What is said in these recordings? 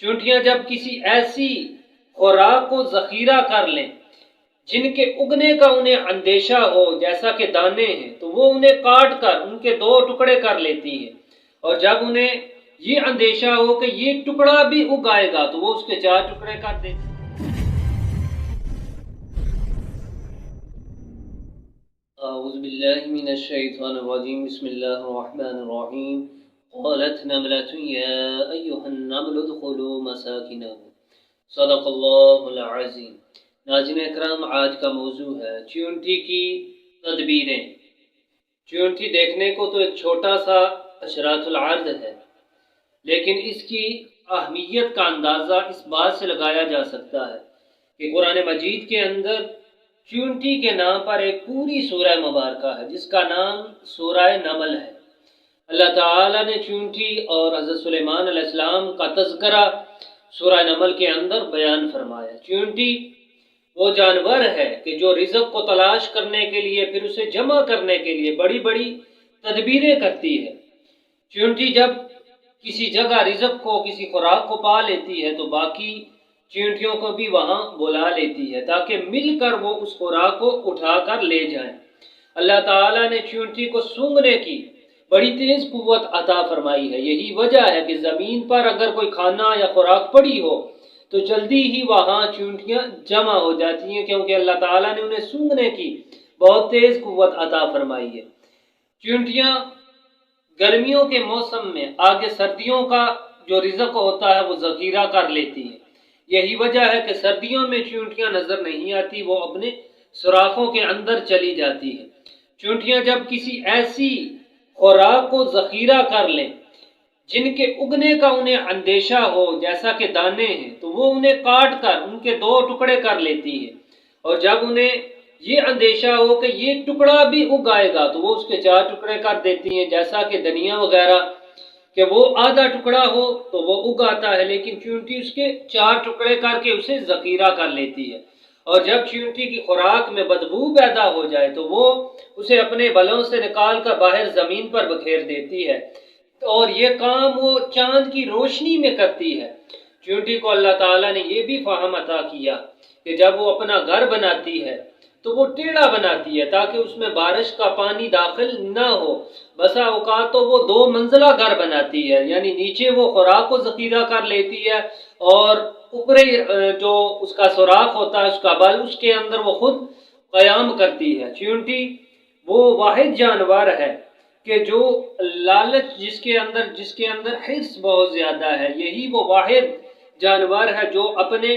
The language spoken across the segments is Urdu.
چونٹیاں جب کسی ایسی خوراک کو ذخیرہ کر لیں جن کے اگنے کا انہیں اندیشہ ہو، جیسا کہ دانے ہیں، تو وہ انہیں کاٹ کر ان کے دو ٹکڑے کر لیتی ہیں، اور جب انہیں یہ اندیشہ ہو کہ یہ ٹکڑا بھی اگ آئے گا تو وہ اس کے 4 ٹکڑے کر دیتی ہیں۔ اعوذ باللہ من الشیطان الرجیم، بسم اللہ الرحمن الرحیم۔ قالت نملة یا ایہا النمل ادخلوا مساکنکم، صدق اللہ العظیم۔ ناظرین اکرام، آج کا موضوع ہے چیونٹی کی تدبیریں۔ چیونٹی دیکھنے کو تو ایک چھوٹا سا حشرات الارض ہے، لیکن اس کی اہمیت کا اندازہ اس بات سے لگایا جا سکتا ہے کہ قرآن مجید کے اندر چیونٹی کے نام پر ایک پوری سورہ مبارکہ ہے جس کا نام سورہ نمل ہے۔ اللہ تعالیٰ نے چیونٹی اور حضرت سلیمان علیہ السلام کا تذکرہ سورہ نمل کے اندر بیان فرمایا۔ چیونٹی وہ جانور ہے کہ جو رزق کو تلاش کرنے کے لیے، پھر اسے جمع کرنے کے لیے بڑی بڑی تدبیریں کرتی ہے۔ چیونٹی جب کسی جگہ رزق کو، کسی خوراک کو پا لیتی ہے تو باقی چیونٹیوں کو بھی وہاں بلا لیتی ہے تاکہ مل کر وہ اس خوراک کو اٹھا کر لے جائیں۔ اللہ تعالیٰ نے چیونٹی کو سونگھنے کی بڑی تیز قوت عطا فرمائی ہے۔ یہی وجہ ہے کہ زمین پر اگر کوئی کھانا یا خوراک پڑی ہو تو جلدی ہی وہاں چیونٹیاں جمع ہو جاتی ہیں، کیونکہ اللہ تعالیٰ نے انہیں سونگھنے کی بہت تیز قوت عطا فرمائی ہے۔ چیونٹیاں گرمیوں کے موسم میں آگے سردیوں کا جو رزق ہوتا ہے وہ ذخیرہ کر لیتی ہیں۔ یہی وجہ ہے کہ سردیوں میں چیونٹیاں نظر نہیں آتی، وہ اپنے سوراخوں کے اندر چلی جاتی ہیں۔ چیونٹیاں جب کسی ایسی خوراک کو ذخیرہ کر لیں جن کے اگنے کا انہیں اندیشہ ہو، جیسا کہ دانے ہیں، تو وہ انہیں کاٹ کر ان کے 2 ٹکڑے کر لیتی ہیں، اور جب انہیں یہ اندیشہ ہو کہ یہ ٹکڑا بھی اگ آئے گا تو وہ اس کے 4 ٹکڑے کر دیتی ہیں، جیسا کہ دھنیا وغیرہ کہ وہ آدھا ٹکڑا ہو تو وہ اگ آتا ہے، لیکن چیونٹی اس کے 4 ٹکڑے کر کے اسے ذخیرہ کر لیتی ہے، اور جب چیونٹی کی خوراک میں بدبو پیدا ہو جائے تو وہ اسے اپنے بلوں سے نکال کر باہر زمین پر بکھیر دیتی ہے، اور یہ کام وہ چاند کی روشنی میں کرتی ہے۔ چیونٹی کو اللہ تعالیٰ نے یہ بھی فہم عطا کیا کہ جب وہ اپنا گھر بناتی ہے تو وہ ٹیڑھا بناتی ہے تاکہ اس میں بارش کا پانی داخل نہ ہو۔ بسا اوقات تو وہ 2 منزلہ گھر بناتی ہے، یعنی نیچے وہ خوراک کو ذخیرہ کر لیتی ہے اور اوپر جو اس کا سوراخ ہوتا ہے، اس کا بل، اس کے اندر وہ خود قیام کرتی ہے۔ چیونٹی وہ واحد جانور ہے کہ جو لالچ جس کے اندر حرص بہت زیادہ ہے، یہی وہ واحد جانور ہے جو اپنے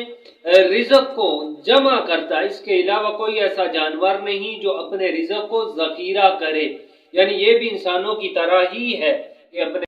رزق کو جمع کرتا ہے۔ اس کے علاوہ کوئی ایسا جانور نہیں جو اپنے رزق کو ذخیرہ کرے، یعنی یہ بھی انسانوں کی طرح ہی ہے کہ اپنے